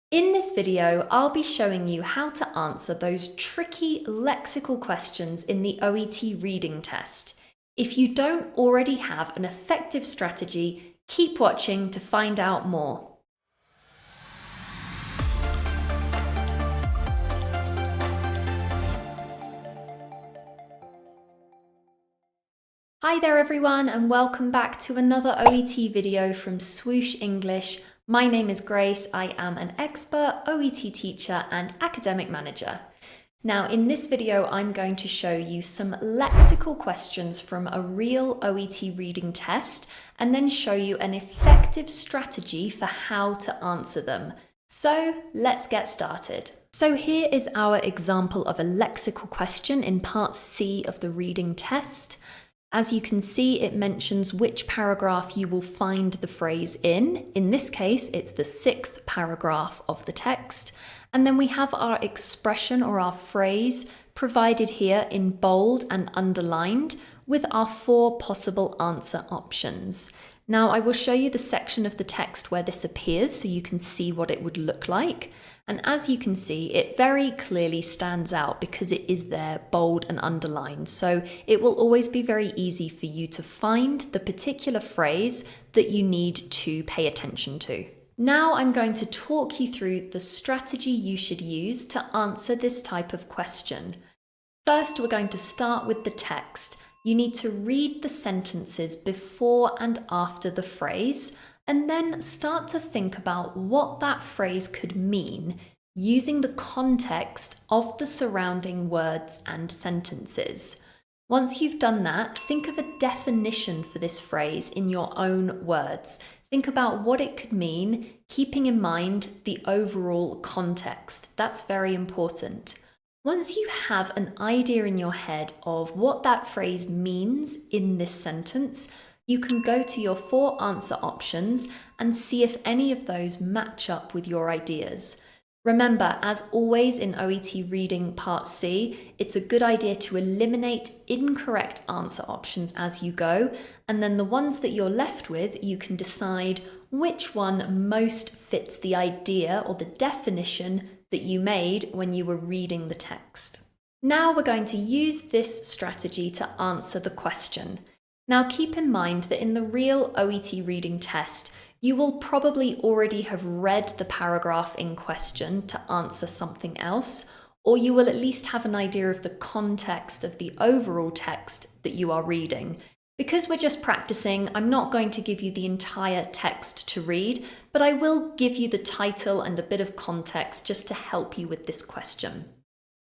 In this video, I'll be showing you how to answer those tricky lexical questions in the OET reading test. If you don't already have an effective strategy, keep watching to find out more. Hi there everyone, and welcome back to another OET video from Swoosh English. My name is Grace. I am an expert OET teacher and academic manager. Now in this video, I'm going to show you some lexical questions from a real OET reading test and then show you an effective strategy for how to answer them. So let's get started. So here is our example of a lexical question in part C of the reading test. As you can see, it mentions which paragraph you will find the phrase in. In this case, it's the 6th paragraph of the text. And then we have our expression or our phrase provided here in bold and underlined with our 4 possible answer options. Now, I will show you the section of the text where this appears so you can see what it would look like. And as you can see, it very clearly stands out because it is there bold and underlined. So it will always be very easy for you to find the particular phrase that you need to pay attention to. Now I'm going to talk you through the strategy you should use to answer this type of question. First, we're going to start with the text. You need to read the sentences before and after the phrase, and then start to think about what that phrase could mean using the context of the surrounding words and sentences. Once you've done that, think of a definition for this phrase in your own words. Think about what it could mean, keeping in mind the overall context. That's very important. Once you have an idea in your head of what that phrase means in this sentence, you can go to your 4 answer options and see if any of those match up with your ideas. Remember, as always in OET Reading Part C, it's a good idea to eliminate incorrect answer options as you go, and then the ones that you're left with, you can decide which one most fits the idea or the definition that you made when you were reading the text. Now we're going to use this strategy to answer the question. Now keep in mind that in the real OET reading test, you will probably already have read the paragraph in question to answer something else, or you will at least have an idea of the context of the overall text that you are reading. Because we're just practicing, I'm not going to give you the entire text to read, but I will give you the title and a bit of context just to help you with this question.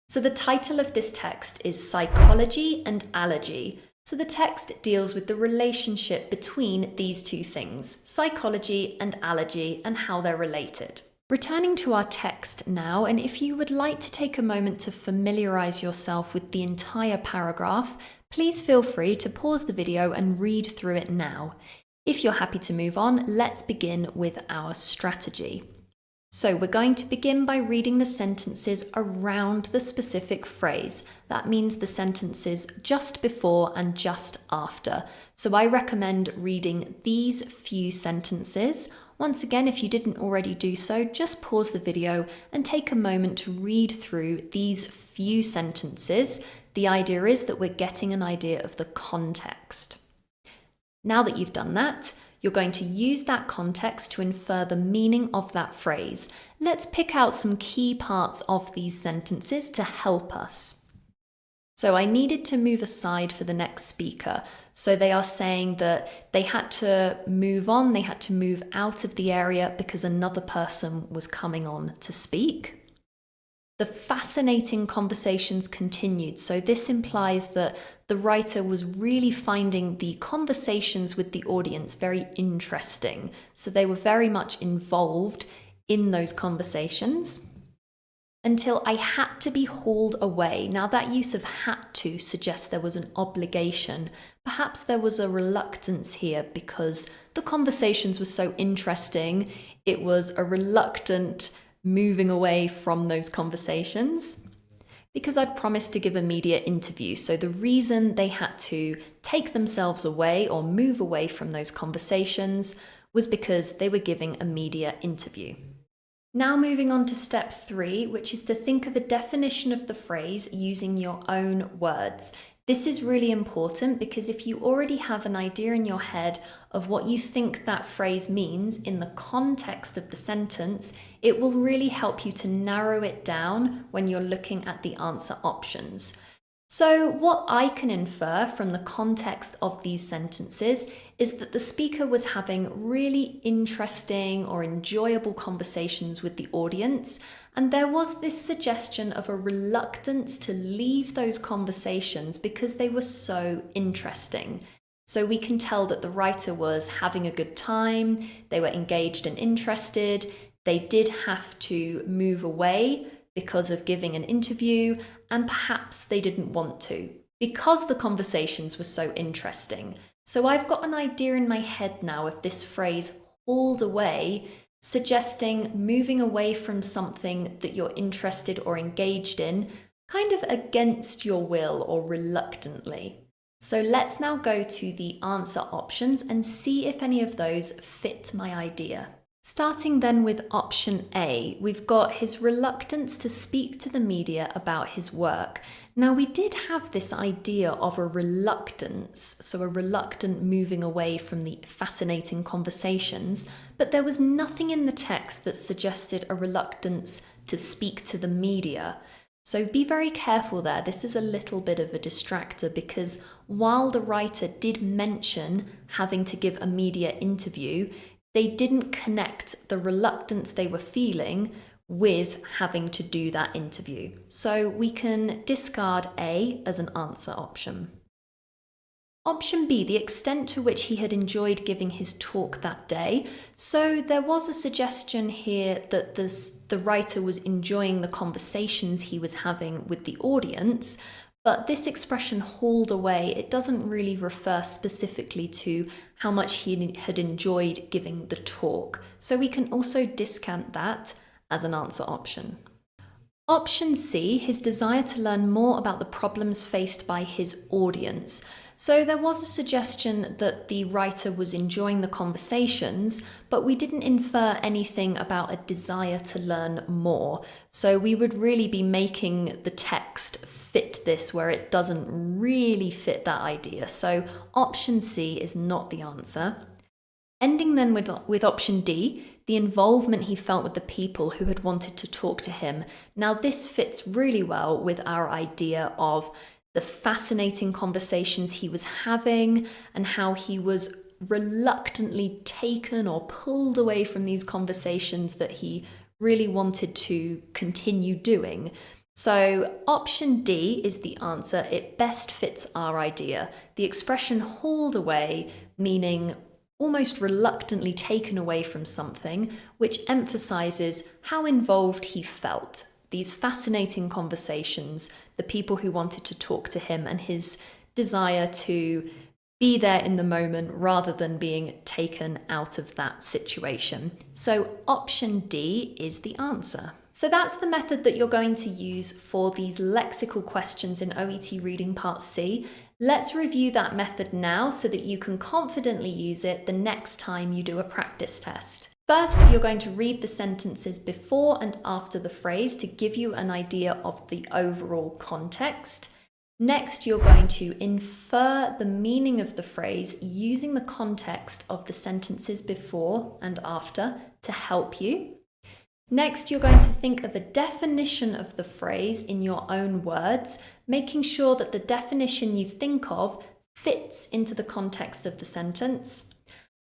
So the title of this text is Psychology and Allergy. So the text deals with the relationship between these two things, psychology and allergy, and how they're related. Returning to our text now, and if you would like to take a moment to familiarize yourself with the entire paragraph, please feel free to pause the video and read through it now. If you're happy to move on, let's begin with our strategy. So we're going to begin by reading the sentences around the specific phrase. That means the sentences just before and just after. So I recommend reading these few sentences. Once again, if you didn't already do so, just pause the video and take a moment to read through these few sentences. The idea is that we're getting an idea of the context. Now that you've done that, you're going to use that context to infer the meaning of that phrase. Let's pick out some key parts of these sentences to help us. So I needed to move aside for the next speaker. So they are saying that they had to move on, they had to move out of the area because another person was coming on to speak. The fascinating conversations continued. So this implies that the writer was really finding the conversations with the audience very interesting. So they were very much involved in those conversations until I had to be hauled away. Now that use of had to suggests there was an obligation. Perhaps there was a reluctance here because the conversations were so interesting. It was a reluctant moving away from those conversations because I'd promised to give a media interview. So the reason they had to take themselves away or move away from those conversations was because they were giving a media interview. Now moving on to step 3, which is to think of a definition of the phrase using your own words. This is really important because if you already have an idea in your head of what you think that phrase means in the context of the sentence, it will really help you to narrow it down when you're looking at the answer options. So what I can infer from the context of these sentences is that the speaker was having really interesting or enjoyable conversations with the audience, and there was this suggestion of a reluctance to leave those conversations because they were so interesting. So we can tell that the writer was having a good time, they were engaged and interested, they did have to move away because of giving an interview, and perhaps they didn't want to because the conversations were so interesting. So I've got an idea in my head now of this phrase hauled away, suggesting moving away from something that you're interested or engaged in, kind of against your will or reluctantly. So let's now go to the answer options and see if any of those fit my idea. Starting then with option A, we've got his reluctance to speak to the media about his work. Now, we did have this idea of a reluctance, so a reluctant moving away from the fascinating conversations, but there was nothing in the text that suggested a reluctance to speak to the media. So be very careful there. This is a little bit of a distractor because while the writer did mention having to give a media interview, they didn't connect the reluctance they were feeling with having to do that interview. So we can discard A as an answer option. Option B, the extent to which he had enjoyed giving his talk that day. So there was a suggestion here that the writer was enjoying the conversations he was having with the audience, but this expression hauled away, it doesn't really refer specifically to how much he had enjoyed giving the talk. So we can also discount that as an answer option. Option C, his desire to learn more about the problems faced by his audience. So there was a suggestion that the writer was enjoying the conversations, but we didn't infer anything about a desire to learn more. So we would really be making the text fit this where it doesn't really fit that idea. So option C is not the answer. Ending then with option D, the involvement he felt with the people who had wanted to talk to him. Now this fits really well with our idea of the fascinating conversations he was having and how he was reluctantly taken or pulled away from these conversations that he really wanted to continue doing. So option D is the answer. It best fits our idea. The expression hauled away, meaning almost reluctantly taken away from something, which emphasizes how involved he felt. These fascinating conversations, the people who wanted to talk to him, and his desire to be there in the moment rather than being taken out of that situation. So option D is the answer. So that's the method that you're going to use for these lexical questions in OET Reading Part C. Let's review that method now so that you can confidently use it the next time you do a practice test. First, you're going to read the sentences before and after the phrase to give you an idea of the overall context. Next, you're going to infer the meaning of the phrase using the context of the sentences before and after to help you. Next, you're going to think of a definition of the phrase in your own words, making sure that the definition you think of fits into the context of the sentence.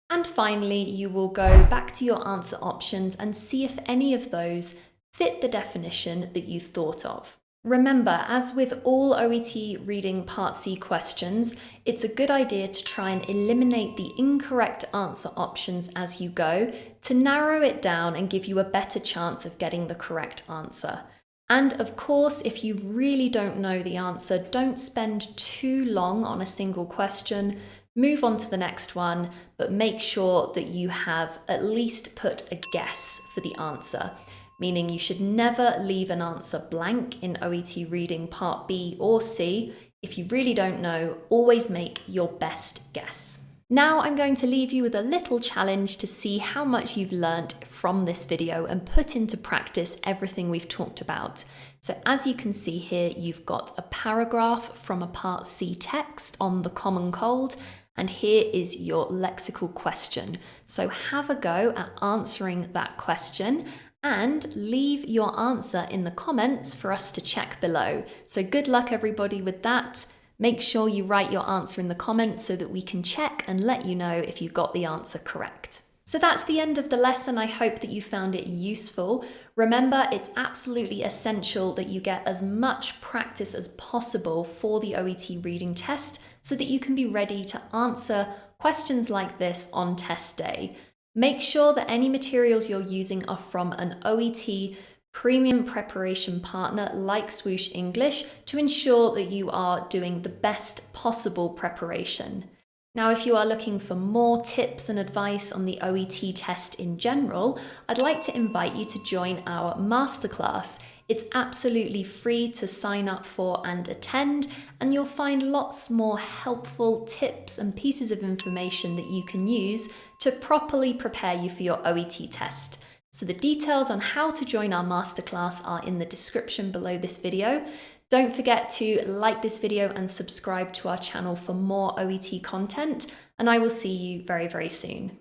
And finally, you will go back to your answer options and see if any of those fit the definition that you thought of. Remember, as with all OET Reading Part C questions, it's a good idea to try and eliminate the incorrect answer options as you go to narrow it down and give you a better chance of getting the correct answer. And of course, if you really don't know the answer, don't spend too long on a single question. Move on to the next one, but make sure that you have at least put a guess for the answer. Meaning you should never leave an answer blank in OET Reading Part B or C. If you really don't know, always make your best guess. Now I'm going to leave you with a little challenge to see how much you've learnt from this video and put into practice everything we've talked about. So as you can see here, you've got a paragraph from a Part C text on the common cold, and here is your lexical question. So have a go at answering that question and leave your answer in the comments for us to check below. So good luck everybody with that. Make sure you write your answer in the comments so that we can check and let you know if you got the answer correct. So that's the end of the lesson. I hope that you found it useful. Remember, it's absolutely essential that you get as much practice as possible for the OET reading test so that you can be ready to answer questions like this on test day. Make sure that any materials you're using are from an OET premium preparation partner like Swoosh English to ensure that you are doing the best possible preparation. Now, if you are looking for more tips and advice on the OET test in general, I'd like to invite you to join our Masterclass. It's absolutely free to sign up for and attend, and you'll find lots more helpful tips and pieces of information that you can use to properly prepare you for your OET test. So the details on how to join our masterclass are in the description below this video. Don't forget to like this video and subscribe to our channel for more OET content, and I will see you very, very soon.